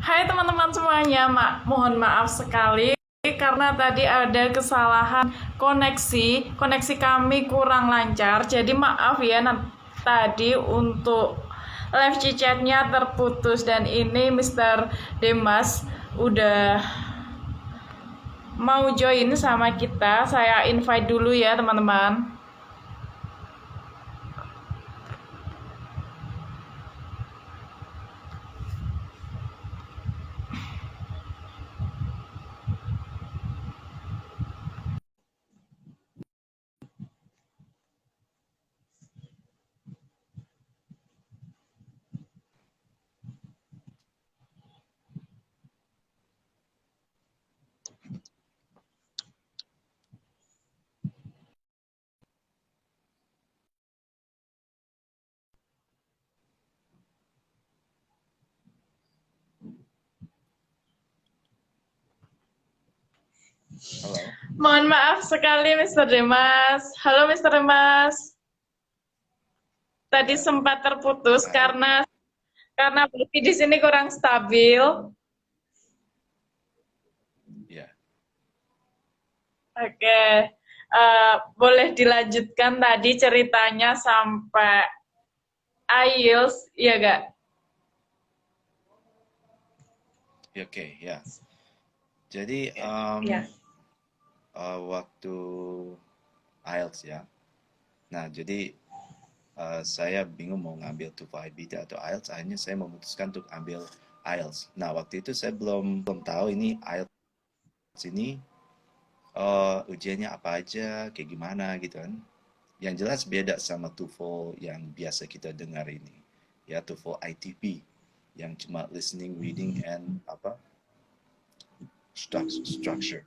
Hai teman-teman semuanya, mohon maaf sekali karena tadi ada kesalahan koneksi kami kurang lancar. Jadi maaf ya tadi untuk live chatnya terputus dan ini Mr. Demas udah mau join sama kita. Saya invite dulu ya teman-teman. Halo. Mohon maaf sekali Mr. Demas. Halo Mr. Demas. Tadi Ya, sempat terputus baik. karena wifi di sini kurang stabil. Ya, Oke, boleh dilanjutkan tadi ceritanya sampai IELTS, ya gak? oke, ya. Jadi Ya. waktu IELTS ya. Nah, jadi saya bingung mau ngambil TOEFL IBT atau IELTS. Akhirnya saya memutuskan untuk ambil IELTS. Nah, waktu itu saya belum tahu ini IELTS ini ujiannya apa aja, kayak gimana gitu kan. Yang jelas beda sama TOEFL yang biasa kita dengar ini. Ya, TOEFL ITP yang cuma listening, reading, and apa structure.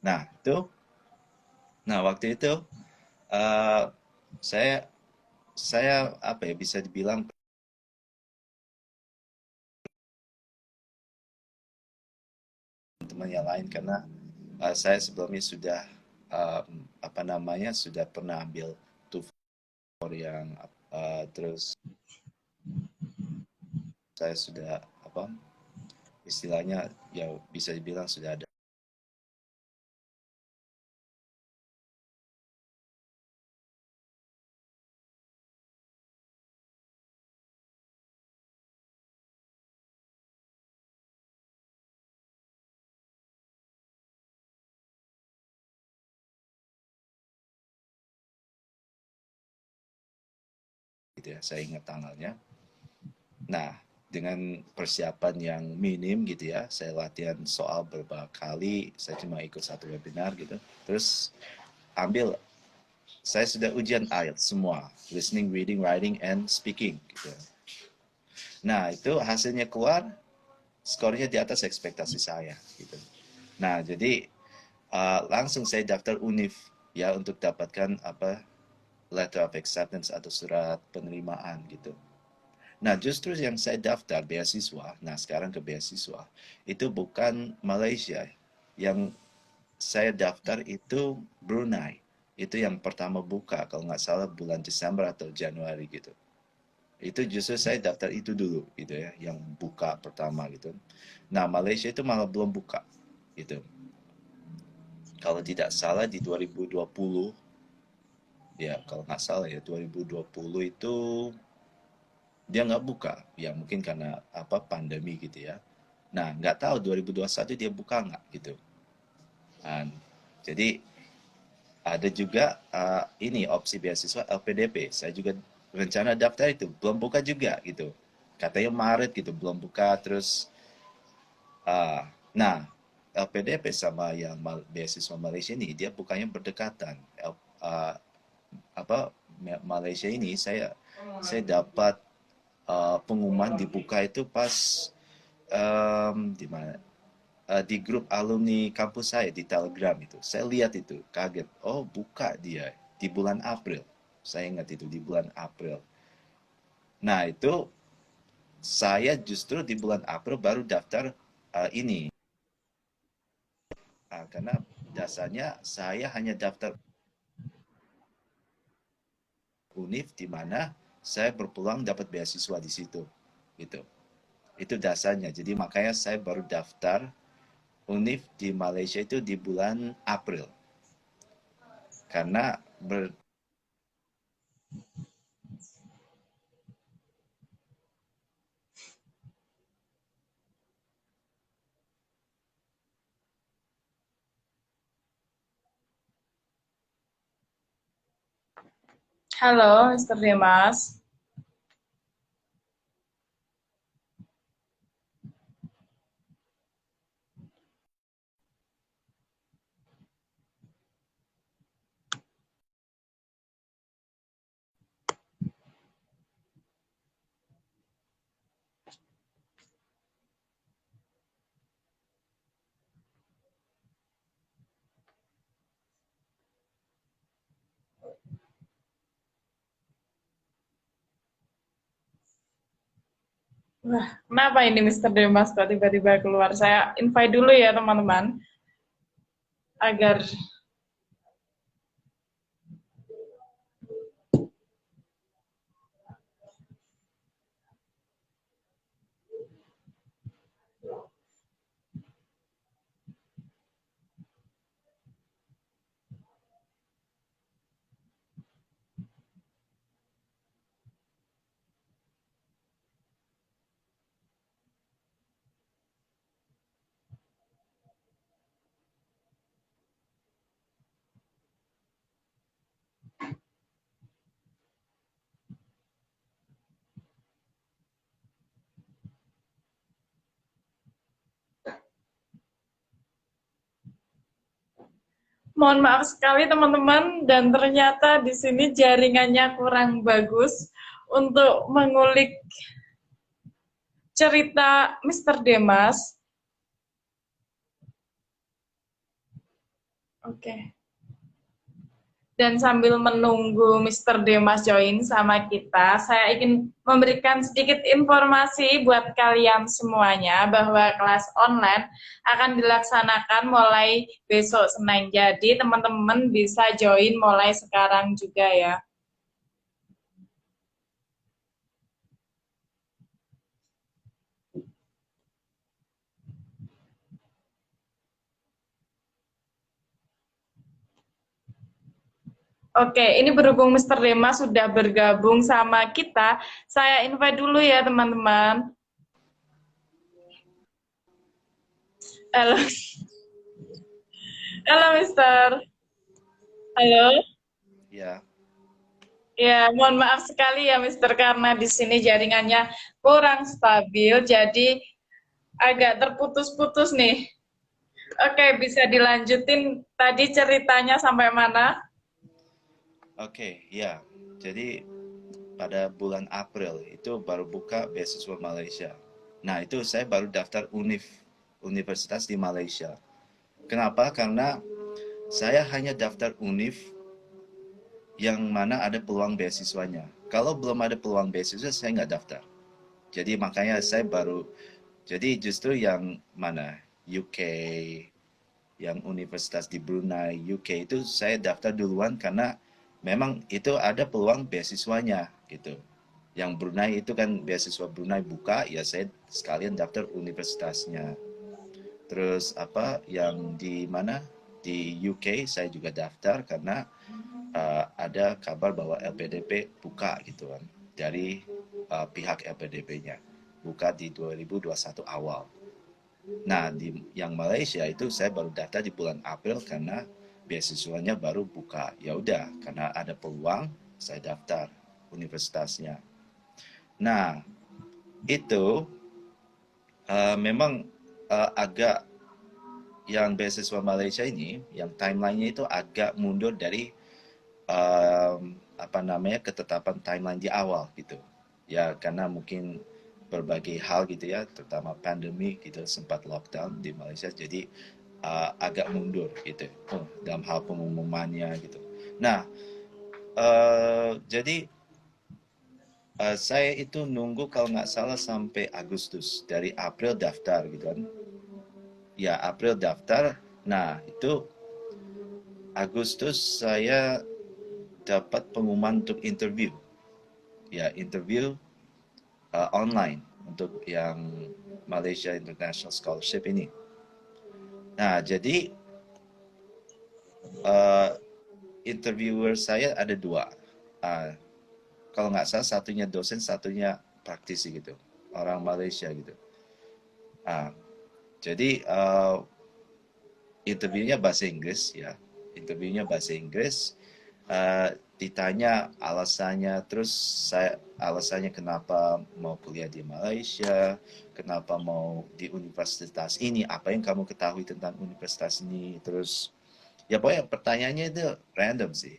Nah, waktu itu uh, saya saya apa ya bisa dibilang teman yang lain karena saya sebelumnya sudah apa namanya sudah pernah ambil TOEFL yang terus saya sudah apa istilahnya ya bisa dibilang sudah ada gitu ya saya ingat tanggalnya. Nah, dengan persiapan yang minim gitu ya, saya latihan soal beberapa kali, saya cuma ikut satu webinar gitu. Terus ambil, saya sudah ujian IELTS semua, listening, reading, writing, and speaking gitu. Nah, itu hasilnya keluar, skornya di atas ekspektasi saya gitu. Nah, jadi langsung saya daftar UNIF ya untuk dapatkan apa letter of acceptance atau surat penerimaan gitu. Nah, justru yang saya daftar beasiswa, nah sekarang ke beasiswa, itu bukan Malaysia. Yang saya daftar itu Brunei. Itu yang pertama buka, kalau nggak salah bulan Desember atau Januari gitu. Itu justru saya daftar itu dulu gitu ya, yang buka pertama gitu. Nah, Malaysia itu malah belum buka gitu. Kalau tidak salah di 2020, ya kalau nggak salah ya 2020 itu dia nggak buka ya mungkin karena apa pandemi gitu ya. Nah nggak tahu 2021 dia buka nggak gitu. Dan, jadi ada juga ini opsi beasiswa LPDP, saya juga rencana daftar itu belum buka juga gitu, katanya Maret gitu belum buka. Terus nah LPDP sama yang beasiswa Malaysia ini dia bukannya berdekatan. Uh, apa Malaysia ini saya dapat pengumuman dibuka itu pas di mana di grup alumni kampus saya di Telegram itu. Saya lihat itu, kaget. Oh, buka dia di bulan April. Saya ingat itu di bulan April. Nah, itu saya justru di bulan April baru daftar ini. Karena dasarnya saya hanya daftar UNIF di mana saya berpeluang dapat beasiswa di situ. Gitu. Itu dasarnya. Jadi makanya saya baru daftar UNIF di Malaysia itu di bulan April. Karena Halo, Mr. Demas. Wah, kenapa ini Mr. Demas kok tiba-tiba keluar? Saya invite dulu ya teman-teman, agar mohon maaf sekali teman-teman, dan ternyata di sini jaringannya kurang bagus untuk mengulik cerita Mr. Demas. Oke. Dan sambil menunggu Mr. Demas join sama kita, saya ingin memberikan sedikit informasi buat kalian semuanya bahwa kelas online akan dilaksanakan mulai besok Senin. Jadi teman-teman bisa join mulai sekarang juga ya. Oke, ini berhubung Mr. Demas sudah bergabung sama kita, saya invite dulu ya teman-teman. Halo, halo Mister. Halo. ya, Ya, mohon maaf sekali ya Mister karena di sini jaringannya kurang stabil, jadi agak terputus-putus nih. Oke, bisa dilanjutin tadi ceritanya sampai mana? oke, ya. Jadi pada bulan April itu baru buka beasiswa Malaysia. Nah, itu saya baru daftar universitas di Malaysia. Kenapa? Karena saya hanya daftar univ yang mana ada peluang beasiswanya. Kalau belum ada peluang beasiswa, saya nggak daftar. Jadi makanya saya baru, jadi justru yang mana UK, yang universitas di Brunei, UK itu saya daftar duluan karena memang itu ada peluang beasiswanya gitu. Yang Brunei itu kan beasiswa Brunei buka, ya saya sekalian daftar universitasnya. Terus apa yang di mana di UK saya juga daftar karena ada kabar bahwa LPDP buka gitu kan dari pihak LPDP-nya buka di 2021 awal. Nah, di yang Malaysia itu saya baru daftar di bulan April karena beasiswanya baru buka. Ya udah, karena ada peluang saya daftar universitasnya. Nah, itu memang agak yang beasiswa Malaysia ini, yang timelinenya itu agak mundur dari apa namanya ketetapan timeline di awal gitu. Ya karena mungkin berbagai hal gitu ya, terutama pandemi gitu sempat lockdown di Malaysia, jadi agak mundur gitu dalam hal pengumumannya gitu. Nah, jadi saya itu nunggu kalau nggak salah sampai Agustus, dari April daftar gitu kan. Ya April daftar, nah itu Agustus saya dapat pengumuman untuk interview. Ya interview online. untuk yang Malaysia International Scholarship ini. Nah, jadi interviewer saya ada dua. Uh, Kalau nggak salah satunya dosen, satunya praktisi gitu, orang Malaysia gitu. Uh, jadi interviewnya bahasa Inggris ya, interviewnya bahasa Inggris. Ditanya alasannya, terus saya alasannya kenapa mau kuliah di Malaysia, kenapa mau di universitas ini, apa yang kamu ketahui tentang universitas ini, terus ya pokoknya pertanyaannya itu random sih.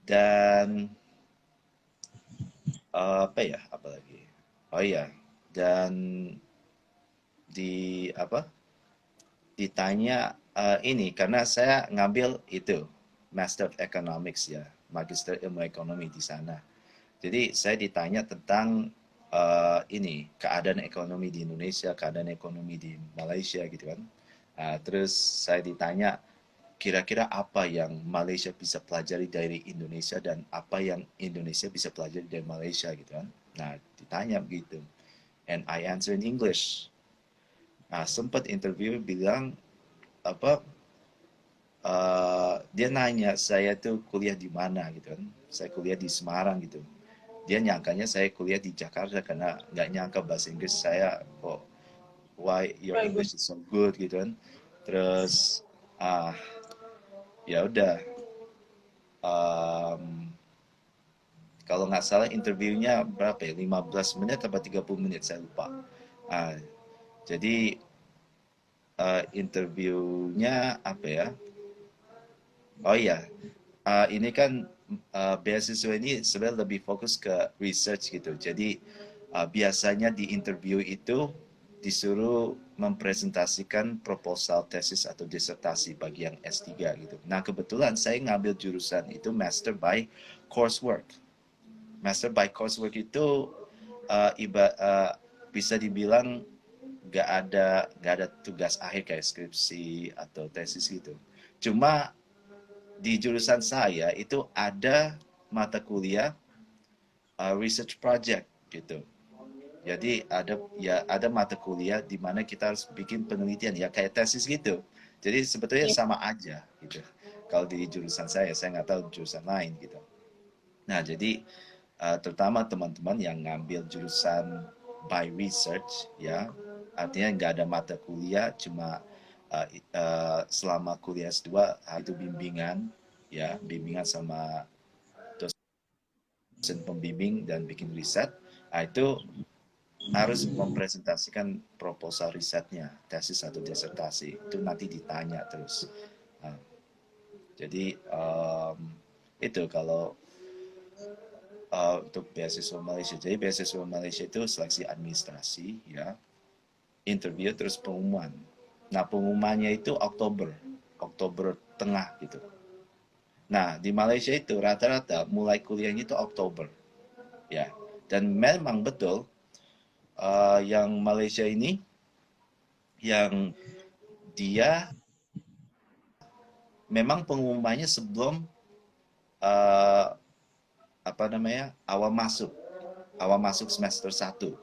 Dan apa ya, apalagi, oh iya, dan di apa, ditanya ini karena saya ngambil itu Master of Economics ya, Magister Ilmu Ekonomi di sana. Jadi saya ditanya tentang ini keadaan ekonomi di Indonesia, keadaan ekonomi di Malaysia gitu kan. Terus saya ditanya kira-kira apa yang Malaysia bisa pelajari dari Indonesia dan apa yang Indonesia bisa pelajari dari Malaysia gitu kan. Nah, ditanya begitu. And I answer in English. Nah, sempat interview bilang apa, dia nanya saya tuh kuliah di mana gitu kan. Saya kuliah di Semarang gitu. Dia nyangkanya saya kuliah di Jakarta karena nggak nyangka bahasa Inggris saya kok, why your Bagus. English is so good gitu kan. Terus ah ya udah, um, kalau nggak salah interviewnya berapa ya, 15 menit atau 30 menit saya lupa. Ah, jadi interviewnya apa ya, oh iya, ini kan beasiswa ini sebenarnya lebih fokus ke research gitu. Jadi biasanya di interview itu disuruh mempresentasikan proposal tesis atau disertasi bagi yang S3 gitu. Nah, kebetulan saya ngambil jurusan itu Master by Coursework. Master by Coursework itu bisa dibilang nggak ada tugas akhir kayak skripsi atau tesis gitu. Cuma di jurusan saya itu ada mata kuliah research project gitu. Jadi ada mata kuliah di mana kita harus bikin penelitian ya kayak tesis gitu. Jadi sebetulnya Iya. sama aja gitu. Kalau di jurusan saya nggak tahu jurusan lain gitu. Nah, jadi terutama teman-teman yang ngambil jurusan by research ya, artinya nggak ada mata kuliah, cuma selama kuliah S2 itu bimbingan ya, bimbingan sama dosen pembimbing dan bikin riset. Nah, itu harus mempresentasikan proposal risetnya, tesis atau disertasi. Itu nanti ditanya terus. Nah, jadi itu kalau untuk beasiswa Malaysia. Jadi beasiswa Malaysia itu seleksi administrasi, ya, interview terus pengumuman. Nah, pengumumannya itu Oktober tengah gitu. Nah, di Malaysia itu rata-rata mulai kuliahnya itu Oktober, ya. Dan memang betul yang Malaysia ini yang dia memang pengumumannya sebelum uh, apa namanya, awal masuk semester 1.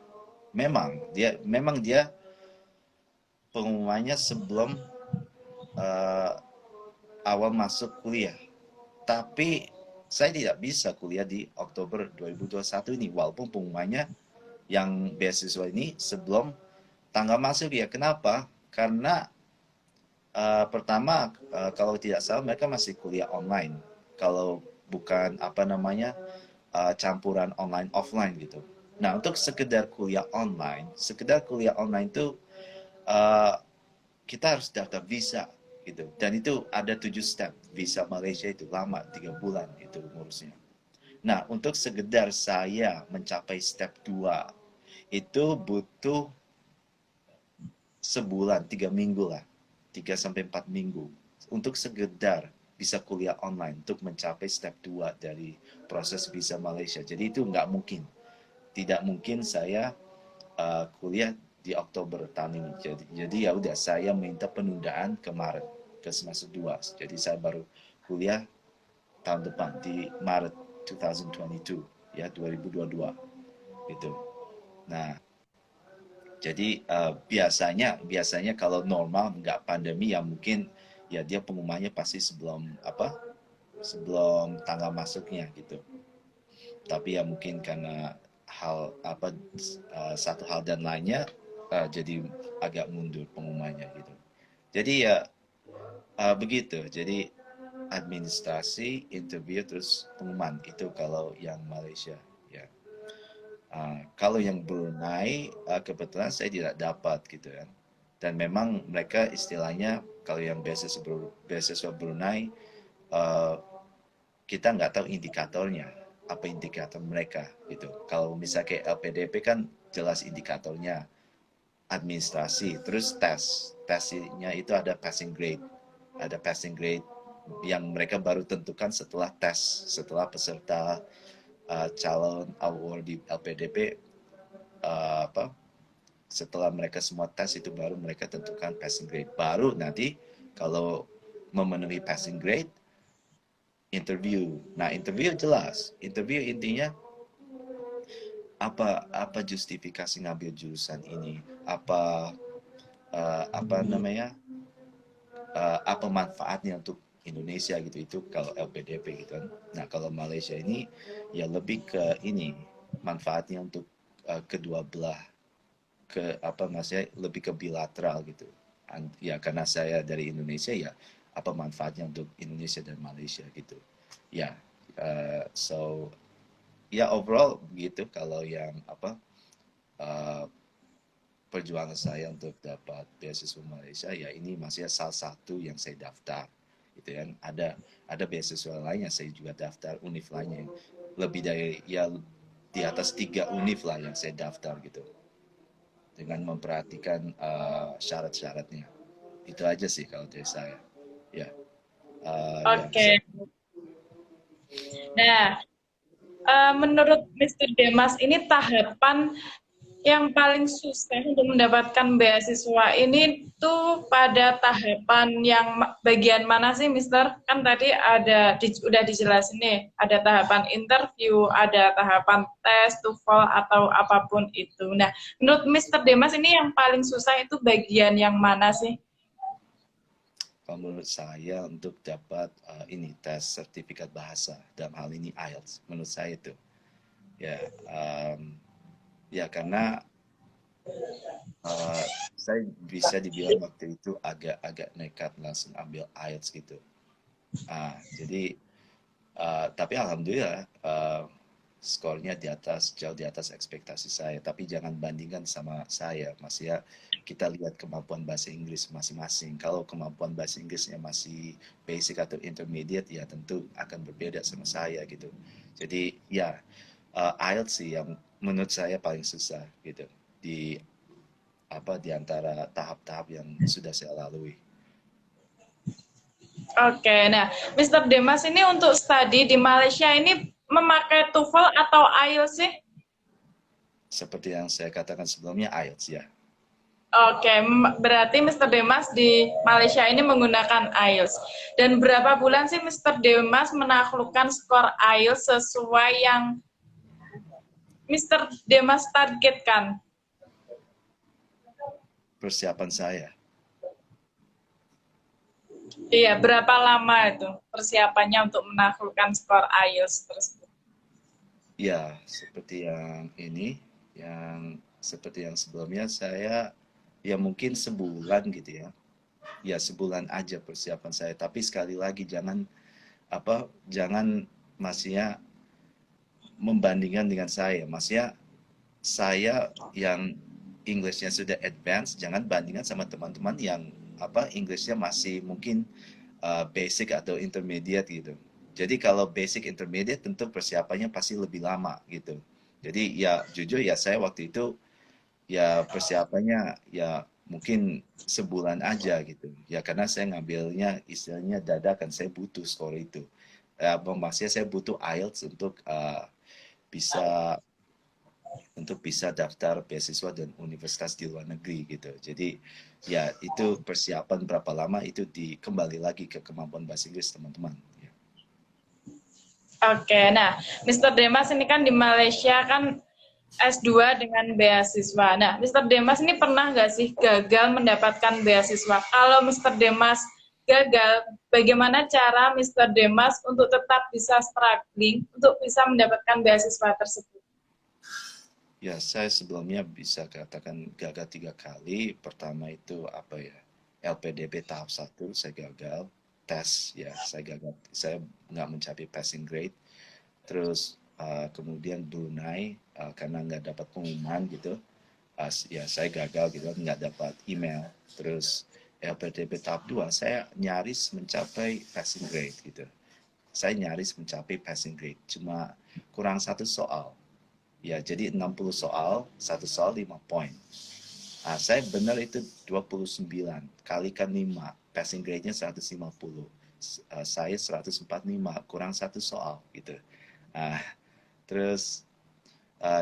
Memang dia pengumumannya sebelum uh, awal masuk kuliah. Tapi saya tidak bisa kuliah di Oktober 2021 ini walaupun pengumumannya yang beasiswa ini sebelum tanggal masuk ya. Kenapa? Karena pertama, kalau tidak salah mereka masih kuliah online. Kalau bukan apa namanya, campuran online offline gitu. Nah, untuk sekedar kuliah online itu uh, kita harus daftar visa gitu. Dan itu ada 7 step. Visa Malaysia itu lama, 3 bulan itu ngurusnya. Nah, untuk sekedar saya mencapai step 2 itu butuh sebulan, 3 minggu lah. 3 sampai 4 minggu untuk sekedar bisa kuliah online untuk mencapai step 2 dari proses visa Malaysia. Jadi itu nggak mungkin. Tidak mungkin saya kuliah di Oktober tahun ini. Jadi ya udah saya minta penundaan ke Maret ke semester 2. Jadi saya baru kuliah tahun depan di Maret 2022 ya, 2022 gitu. Nah, Jadi biasanya kalau normal nggak pandemi ya mungkin ya dia pengumumannya pasti sebelum tanggal masuknya gitu. Tapi ya mungkin karena satu hal dan lainnya jadi agak mundur pengumumannya gitu. Jadi ya begitu. Jadi administrasi, interview terus pengumuman itu kalau yang Malaysia ya. Kalau yang Brunei kebetulan saya tidak dapat gitu kan. Dan memang mereka istilahnya kalau yang beasiswa Brunei uh, kita nggak tahu indikatornya apa indikator mereka gitu. Kalau misalnya kayak LPDP kan jelas indikatornya administrasi, terus tesnya itu ada passing grade yang mereka baru tentukan setelah setelah peserta calon award di LPDP setelah mereka semua tes itu baru mereka tentukan passing grade. Baru nanti kalau memenuhi passing grade interview. Nah, interview jelas. Interview intinya apa justifikasi ngambil jurusan ini? Apa namanya? Apa manfaatnya untuk Indonesia gitu itu kalau LPDP gitu kan. Nah, kalau Malaysia ini ya lebih ke ini manfaatnya untuk kedua belah maksudnya lebih ke bilateral gitu. Ya karena saya dari Indonesia ya apa manfaatnya untuk Indonesia dan Malaysia gitu. Ya, so ya overall gitu kalau yang uh, perjuangan saya untuk dapat beasiswa Malaysia ya ini masih salah satu yang saya daftar gitu kan. Ada beasiswa lain yang saya juga daftar, univ lainnya lebih dari ya di atas 3 univ lah yang saya daftar gitu dengan memperhatikan syarat-syaratnya. Itu aja sih kalau dari saya. Ya, ya. Oke. Nah, menurut Mr. Demas ini tahapan yang paling susah untuk mendapatkan beasiswa ini tuh pada tahapan yang bagian mana sih, Mister? Kan tadi udah dijelasin nih, ada tahapan interview, ada tahapan tes, TOEFL atau apapun itu. Nah, menurut Mister Demas ini yang paling susah itu bagian yang mana sih? Kalau menurut saya untuk dapat ini tes sertifikat bahasa dalam hal ini IELTS, menurut saya itu ya ya karena saya bisa dibilang waktu itu agak nekat langsung ambil IELTS gitu. Jadi tapi alhamdulillah skornya jauh di atas ekspektasi saya. Tapi jangan bandingkan sama saya, Mas ya. Kita lihat kemampuan bahasa Inggris masing-masing. Kalau kemampuan bahasa Inggrisnya masih basic atau intermediate, ya tentu akan berbeda sama saya gitu. Jadi ya IELTS sih yang menurut saya paling susah gitu di di antara tahap-tahap yang sudah saya lalui. Oke, nah, Mr. Demas ini untuk studi di Malaysia ini memakai TOEFL atau IELTS sih? Seperti yang saya katakan sebelumnya, IELTS ya. Oke, berarti Mr. Demas di Malaysia ini menggunakan IELTS. Dan berapa bulan sih Mr. Demas menaklukkan skor IELTS sesuai yang Mr. Demas targetkan? Persiapan saya. Iya, berapa lama itu persiapannya untuk menaklukkan skor IELTS tersebut? Ya, seperti seperti yang sebelumnya saya ya mungkin sebulan gitu ya. Ya sebulan aja persiapan saya. Tapi sekali lagi jangan maksudnya membandingkan dengan saya. Maksudnya saya yang Englishnya sudah advance, jangan bandingkan sama teman-teman yang Englishnya masih mungkin basic atau intermediate gitu. Jadi kalau basic intermediate tentu persiapannya pasti lebih lama gitu. Jadi ya jujur ya saya waktu itu ya persiapannya ya mungkin sebulan aja gitu. Ya karena saya ngambilnya istilahnya dadakan, saya butuh skor itu. Maksudnya saya butuh IELTS bisa untuk bisa daftar beasiswa dan universitas di luar negeri gitu. Jadi ya itu persiapan berapa lama itu kembali lagi ke kemampuan bahasa Inggris teman-teman. Oke, nah Mr. Demas ini kan di Malaysia kan S2 dengan beasiswa. Nah, Mr. Demas ini pernah nggak sih gagal mendapatkan beasiswa? Kalau Mr. Demas gagal, bagaimana cara Mr. Demas untuk tetap bisa struggling untuk bisa mendapatkan beasiswa tersebut? Ya, saya sebelumnya bisa katakan gagal 3 kali. Pertama itu apa ya? LPDP tahap 1 saya gagal. Tes ya, saya gagal. Saya nggak mencapai passing grade. Terus kemudian Brunei karena nggak dapat pengumuman gitu. Ya saya gagal gitu, nggak dapat email. Terus LPDP tahap 2 saya nyaris mencapai passing grade gitu. Saya nyaris mencapai passing grade, cuma kurang 1 soal. Ya, jadi 60 soal, 1 soal 5 poin. Saya benar itu 29, kalikan 5, passing grade-nya 150. Saya 145, kurang 1 soal gitu. Ah, terus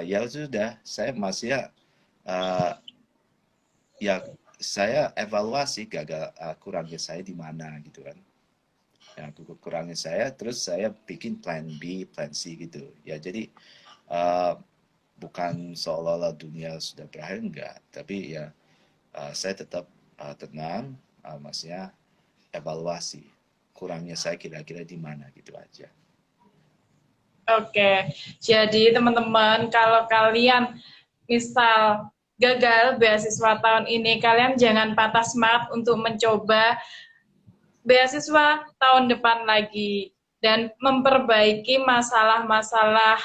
ya sudah, saya masih uh, ya saya evaluasi gagal kurangnya saya di mana gitu kan. Ya, kurangnya saya, terus saya bikin plan B, plan C gitu. Ya, jadi uh, bukan seolah-olah dunia sudah berakhir, enggak, tapi ya saya tetap tenang, maksudnya evaluasi kurangnya saya kira-kira di mana gitu aja. Oke, jadi teman-teman, kalau kalian misal gagal beasiswa tahun ini, kalian jangan patah semangat untuk mencoba beasiswa tahun depan lagi dan memperbaiki masalah-masalah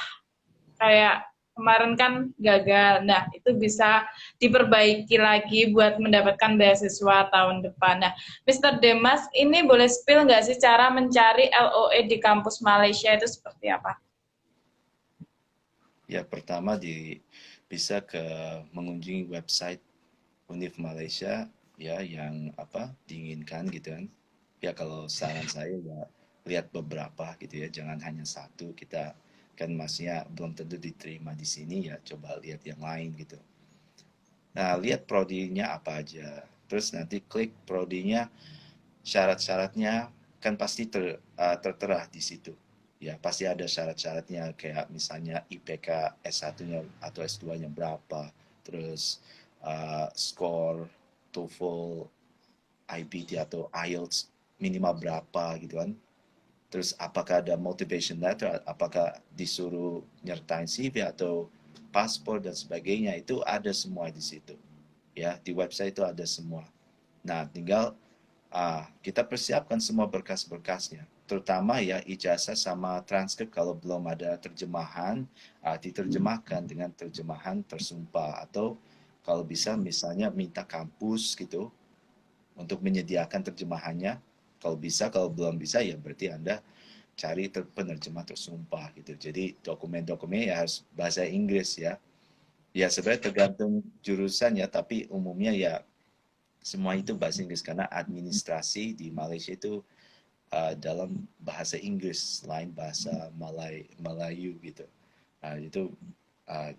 kayak kemarin kan gagal. Nah, itu bisa diperbaiki lagi buat mendapatkan beasiswa tahun depan. Nah, Mr. Demas, ini boleh spill nggak sih cara mencari LOE di kampus Malaysia itu seperti apa? Ya, pertama bisa mengunjungi website Univ Malaysia ya yang apa diinginkan gitu kan. Ya kalau saran saya ya lihat beberapa gitu ya, jangan hanya satu. Kita kan masnya belum tentu diterima di sini, ya coba lihat yang lain gitu. Nah, lihat prodinya apa aja. Terus nanti klik prodinya, syarat-syaratnya kan pasti tertera di situ. Ya, pasti ada syarat-syaratnya kayak misalnya IPK S1-nya atau S2-nya berapa, terus skor TOEFL, IBT atau IELTS minimal berapa gitu kan. Terus apakah ada motivation letter, apakah disuruh nyertain CV atau paspor dan sebagainya, itu ada semua di situ. Ya, di website itu ada semua. Nah, tinggal kita persiapkan semua berkas-berkasnya. Terutama ya ijazah sama transkrip kalau belum ada terjemahan, diterjemahkan dengan terjemahan tersumpah. Atau kalau bisa misalnya minta kampus gitu untuk menyediakan terjemahannya. Kalau bisa, kalau belum bisa ya berarti Anda cari penerjemah tersumpah gitu. Jadi dokumen-dokumennya ya harus bahasa Inggris ya. Ya sebenarnya tergantung jurusan ya, tapi umumnya ya semua itu bahasa Inggris karena administrasi di Malaysia itu dalam bahasa Inggris selain bahasa Melayu gitu. Itu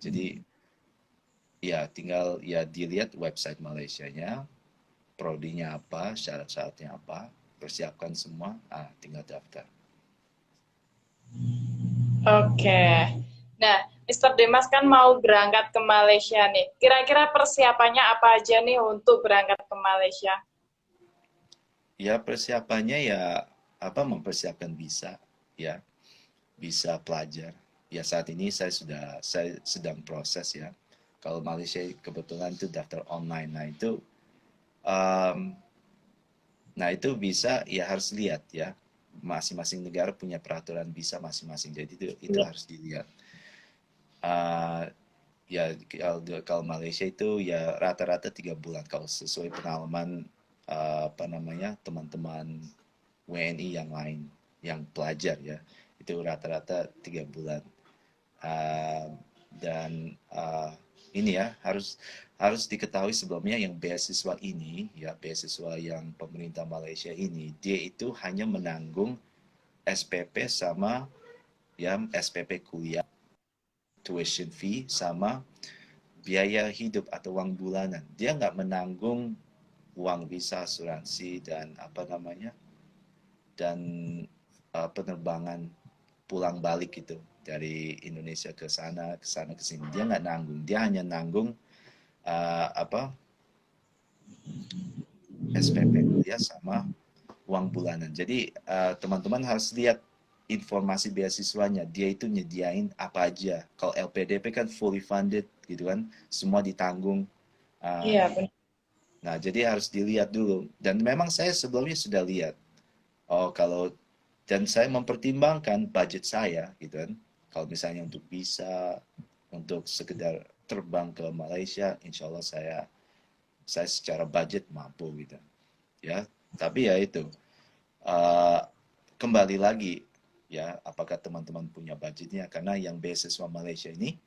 jadi ya tinggal ya dilihat website Malaysianya, prodinya apa, syarat-syaratnya apa, persiapkan semua, tinggal daftar. Oke. Nah, Mr. Demas kan mau berangkat ke Malaysia nih. Kira-kira persiapannya apa aja nih untuk berangkat ke Malaysia? Ya persiapannya ya apa mempersiapkan visa ya, visa pelajar. Ya saat ini saya sedang proses ya. Kalau Malaysia kebetulan itu daftar online. Um, itu bisa ya harus lihat ya. Masing-masing negara punya peraturan visa masing-masing. Jadi itu harus dilihat. Uh, ya kalau Malaysia itu ya rata-rata 3 bulan kalau sesuai pengalaman apa namanya teman-teman WNI yang lain yang pelajar ya, itu rata-rata 3 bulan. Uh, dan ini ya harus diketahui sebelumnya yang beasiswa ini ya, beasiswa yang pemerintah Malaysia ini, dia itu hanya menanggung SPP sama ya SPP kuliah, tuition fee sama biaya hidup atau uang bulanan. Dia nggak menanggung uang visa, asuransi dan apa namanya dan penerbangan pulang balik gitu. dari Indonesia ke sana ke sini. Dia nggak nanggung, dia hanya nanggung apa SPP kuliah sama uang bulanan. Jadi teman-teman harus lihat informasi beasiswanya. Dia itu nyediain apa aja. Kalau LPDP kan fully funded gitu kan, semua ditanggung. Uh, Iya, benar. nah, jadi harus dilihat dulu. Dan memang saya sebelumnya sudah lihat. Oh, kalau dan saya mempertimbangkan budget saya gitu kan. Kalau misalnya untuk visa, untuk sekedar terbang ke Malaysia, insya Allah saya secara budget mampu gitu ya. Tapi ya itu uh, kembali lagi ya, apakah teman-teman punya budgetnya, karena yang beasiswa Malaysia ini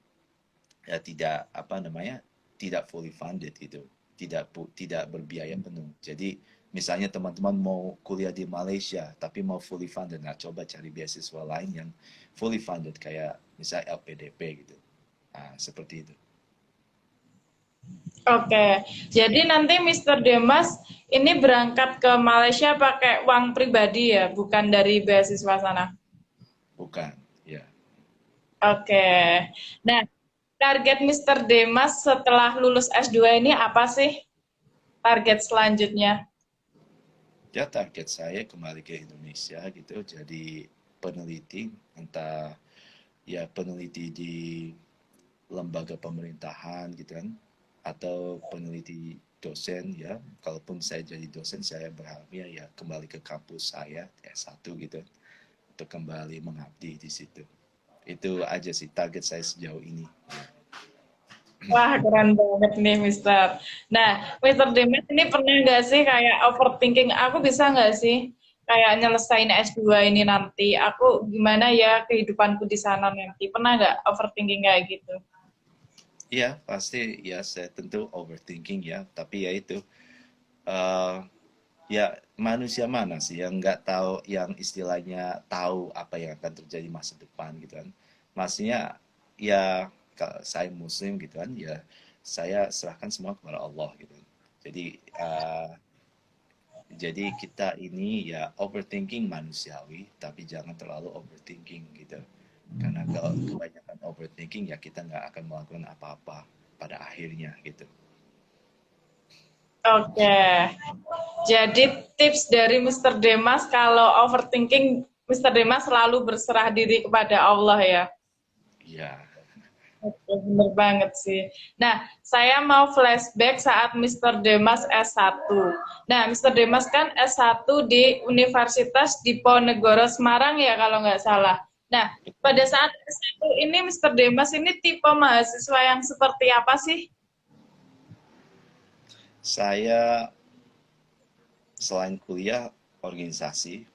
ya tidak apa namanya, tidak fully funded gitu, tidak berbiaya penuh. Jadi misalnya teman-teman mau kuliah di Malaysia tapi mau fully funded, nah coba cari beasiswa lain yang fully funded kayak misalnya LPDP gitu. Nah, seperti itu. Oke, jadi nanti Mister Demas ini berangkat ke Malaysia pakai uang pribadi ya, bukan dari beasiswa sana. Bukan, ya. Oke. Nah, target Mister Demas setelah lulus S2 ini apa sih? Target selanjutnya? Ya target saya kembali ke Indonesia gitu, jadi peneliti, entah ya peneliti di lembaga pemerintahan gitu kan, atau peneliti dosen ya. Kalaupun saya jadi dosen, saya berharapnya ya kembali ke kampus saya S1 gitu, untuk kembali mengabdi di situ. Itu aja sih target saya sejauh ini. Wah, keren banget nih, Mister. Nah, Mister Demes ini pernah nggak sih kayak overthinking, aku bisa nggak sih kayak nyelesain S2 ini nanti, aku gimana ya kehidupanku di sana nanti? Pernah nggak overthinking kayak gitu? Iya pasti ya, saya tentu overthinking ya, tapi ya itu eh, ya manusia mana sih yang nggak tahu, yang istilahnya tahu apa yang akan terjadi masa depan gitu kan. Maksudnya ya kalau saya muslim gitu kan, ya saya serahkan semua kepada Allah gitu. Jadi eh, jadi kita ini ya overthinking manusiawi, tapi jangan terlalu overthinking gitu. Karena kalau kebanyakan overthinking ya kita nggak akan melakukan apa-apa pada akhirnya gitu. Oke, jadi tips dari Mister Demas kalau overthinking, Mister Demas selalu berserah diri kepada Allah ya. Ya, Oke, bener banget sih. Nah, saya mau flashback saat Mister Demas S1. Nah, Mister Demas kan S1 di Universitas Diponegoro Semarang ya kalau nggak salah. Nah, pada betul. saat S1 ini Mister Demas ini tipe mahasiswa yang seperti apa sih? Saya selain kuliah organisasi,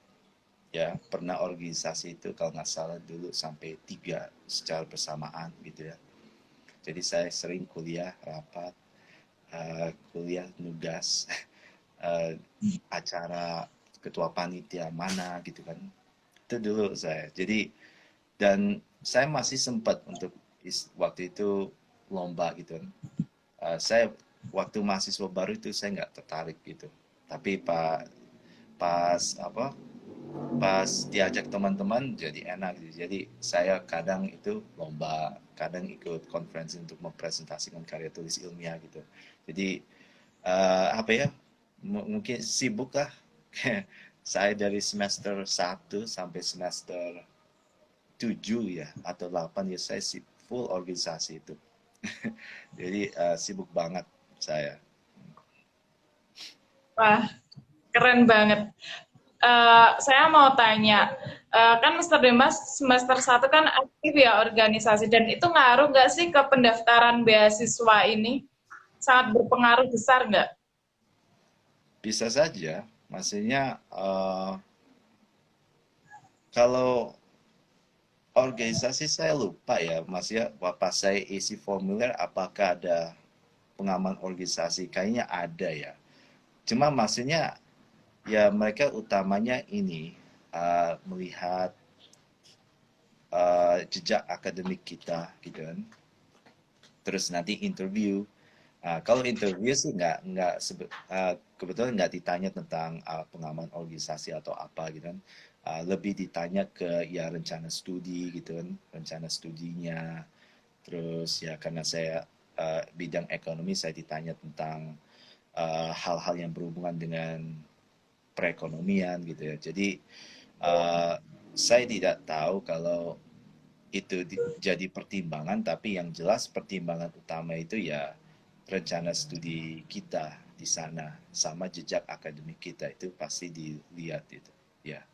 ya pernah organisasi itu kalau nggak salah dulu sampai 3 secara bersamaan gitu ya. Jadi saya sering kuliah rapat, kuliah nugas, eh, acara ketua panitia mana gitu kan. Itu dulu saya. Jadi dan saya masih sempat untuk waktu itu lomba gitu kan. Saya waktu mahasiswa baru itu saya nggak tertarik gitu. Tapi pas apa pas diajak teman-teman jadi enak gitu. Jadi saya kadang itu lomba, kadang ikut konferensi untuk mempresentasikan karya tulis ilmiah gitu. Jadi apa ya, mungkin sibuk lah. Saya dari semester 1 sampai semester 7 ya atau 8 ya, saya full organisasi itu. Jadi sibuk banget saya. Wah, keren banget. Saya mau tanya, kan Mister Demas semester 1 kan aktif ya organisasi, dan itu ngaruh nggak sih ke pendaftaran beasiswa ini? Sangat berpengaruh besar nggak? Bisa saja, maksudnya kalau organisasi saya lupa ya, maksudnya pas saya isi formulir apakah ada pengaman organisasi, kayaknya ada ya. Cuma maksudnya ya mereka utamanya ini melihat jejak akademik kita gitu kan. Terus nanti interview. Kalau interview sih kebetulan nggak ditanya tentang pengaman organisasi atau apa gitu kan. lebih ditanya ke ya rencana studi gitu kan, rencana studinya. Terus ya karena saya bidang ekonomi, saya ditanya tentang hal-hal yang berhubungan dengan perekonomian gitu ya. Jadi uh, saya tidak tahu kalau itu jadi pertimbangan, tapi yang jelas pertimbangan utama itu ya rencana studi kita di sana sama jejak akademik kita itu pasti dilihat itu. Ya,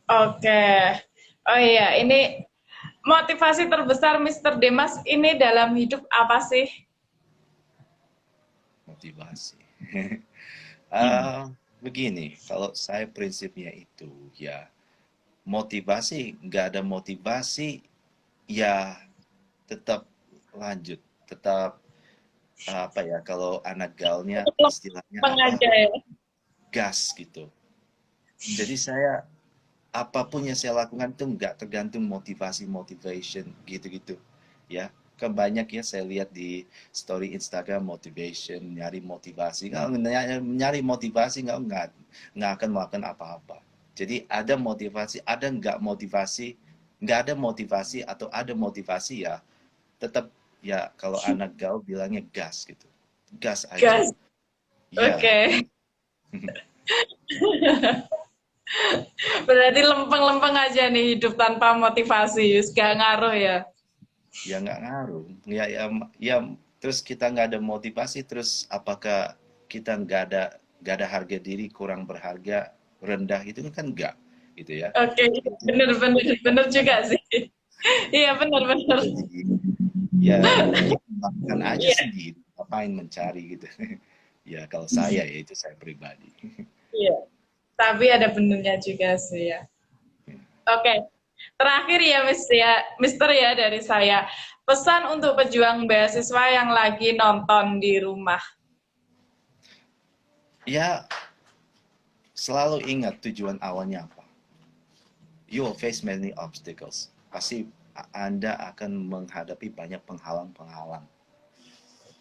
Oke. Oh iya, ini motivasi terbesar Mr. Demas ini dalam hidup apa sih? motivasi. Begini, kalau saya prinsipnya itu ya motivasi, nggak ada motivasi ya tetap lanjut, tetap apa ya kalau anak gaulnya istilahnya Lempeng apa aja ya. gas gitu. Jadi saya apapun yang saya lakukan itu nggak tergantung motivation gitu-gitu ya. Kan banyak ya saya lihat di story Instagram motivation, nyari motivasi. Kalau nyari motivasi nggak akan melakukan apa-apa. Jadi ada motivasi, ada nggak ada motivasi atau ada motivasi ya tetap ya kalau anak gaul bilangnya gas gitu. Gas aja. Gas. Ya, Oke. Berarti lempeng-lempeng aja nih hidup tanpa motivasi. Gak ngaruh ya. ya nggak ngaruh. Ya, terus kita nggak ada motivasi, terus apakah kita nggak ada harga diri, kurang berharga, rendah itu kan nggak, gitu ya. Oke, Itu bener-bener bener juga ya. sih. Iya bener-bener. Jadi ya kita lakukan aja Iya, sendiri, ngapain mencari gitu. Ya kalau saya ya itu saya pribadi. iya. Tapi ada benernya juga sih ya. Oke. Terakhir ya, Mister ya dari saya. Pesan untuk pejuang beasiswa yang lagi nonton di rumah. Ya selalu ingat tujuan awalnya apa. You will face many obstacles. Pasti Anda akan menghadapi banyak penghalang-penghalang.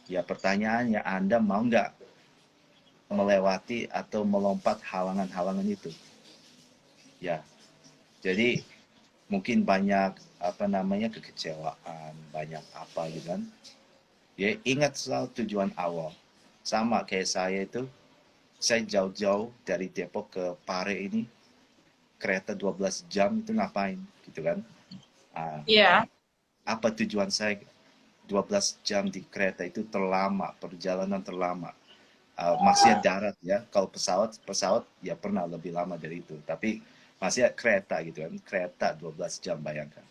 Ya pertanyaannya Anda mau nggak melewati atau melompat halangan-halangan itu? Ya, jadi mungkin banyak apa namanya kekecewaan, banyak apa gitu kan. Ya ingat selalu tujuan awal. Sama kayak saya itu, saya jauh-jauh dari Depok ke Pare ini, kereta 12 jam itu ngapain gitu kan. Ah, Iya. apa tujuan saya 12 jam di kereta itu terlama, perjalanan terlama. Masih darat ya. Kalau pesawat ya pernah lebih lama dari itu. Tapi masih kereta gitu kan. Kereta 12 jam bayangkan.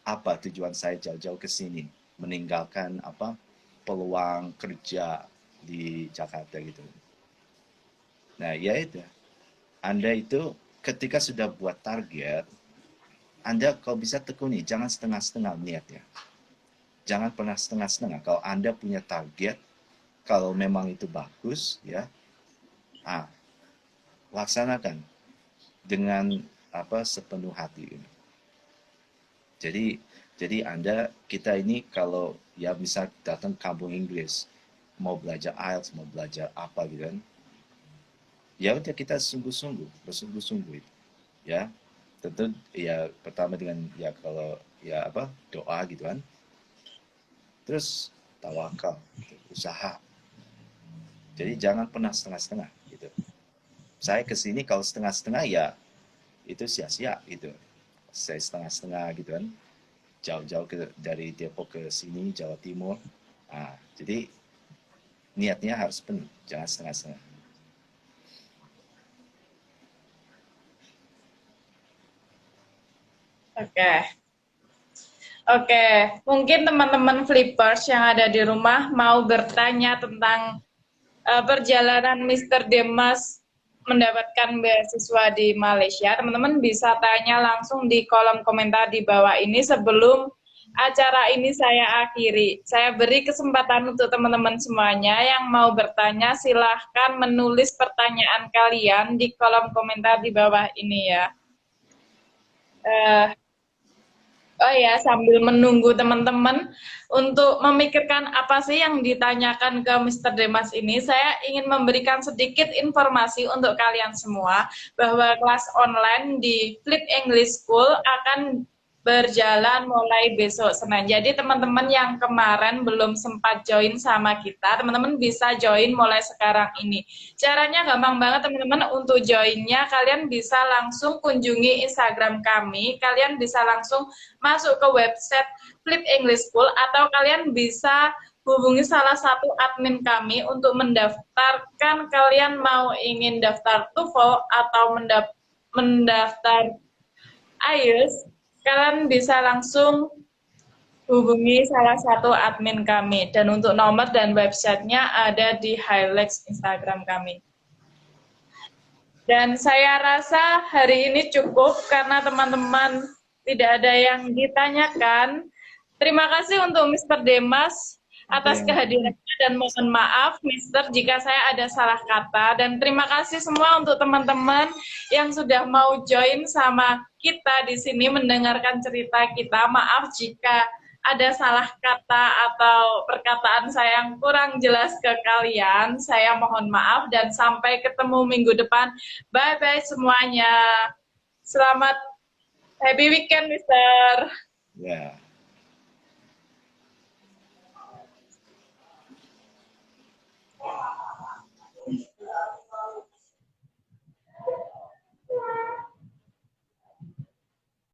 Apa tujuan saya jauh-jauh ke sini? Meninggalkan apa? Peluang kerja di Jakarta gitu. Nah, ya itu. Anda itu ketika sudah buat target, Anda kalau bisa tekuni, jangan setengah-setengah niatnya. Jangan pernah setengah-setengah. Kalau Anda punya target, kalau memang itu bagus, ya, ah, laksanakan dengan apa sepenuh hati. Jadi, jadi Anda kita ini kalau ya bisa datang kampung Inggris, mau belajar IELTS, mau belajar apa gitu kan, ya udah kita sungguh-sungguh, bersungguh-sungguh itu, ya. Tentu ya pertama dengan ya kalau ya apa doa gitu kan, terus tawakal, gitu, usaha. Jadi jangan pernah setengah-setengah gitu. Saya kesini kalau setengah-setengah ya itu sia-sia gitu. Saya setengah-setengah gitu kan. Jauh-jauh dari Depok ke sini Jawa Timur. Nah, jadi niatnya harus penuh, jangan setengah-setengah. Oke. Oke, mungkin teman-teman flippers yang ada di rumah mau bertanya tentang perjalanan Mr. Demas mendapatkan beasiswa di Malaysia. Teman-teman bisa tanya langsung di kolom komentar di bawah ini sebelum acara ini saya akhiri. Saya beri kesempatan untuk teman-teman semuanya yang mau bertanya, silahkan menulis pertanyaan kalian di kolom komentar di bawah ini ya. Uh, Oh ya, sambil menunggu teman-teman untuk memikirkan apa sih yang ditanyakan ke Mr. Demas ini, saya ingin memberikan sedikit informasi untuk kalian semua bahwa kelas online di Flip English School akan berjalan mulai besok Senin. Jadi teman-teman yang kemarin belum sempat join sama kita, teman-teman bisa join mulai sekarang ini. Caranya gampang banget teman-teman, untuk joinnya kalian bisa langsung kunjungi Instagram kami, kalian bisa langsung masuk ke website Flip English School, atau kalian bisa hubungi salah satu admin kami untuk mendaftarkan, kalian mau ingin daftar TOEFL atau mendaftar IELTS, kalian bisa langsung hubungi salah satu admin kami. Dan untuk nomor dan websitenya ada di highlights Instagram kami. Dan saya rasa hari ini cukup karena teman-teman tidak ada yang ditanyakan. Terima kasih untuk Mr. Demas atas kehadirannya, dan mohon maaf Mister jika saya ada salah kata, dan terima kasih semua untuk teman-teman yang sudah mau join sama kita di sini mendengarkan cerita kita. Maaf jika ada salah kata atau perkataan saya yang kurang jelas ke kalian, saya mohon maaf dan sampai ketemu minggu depan. Bye bye semuanya. Selamat happy weekend, Mister. Ya.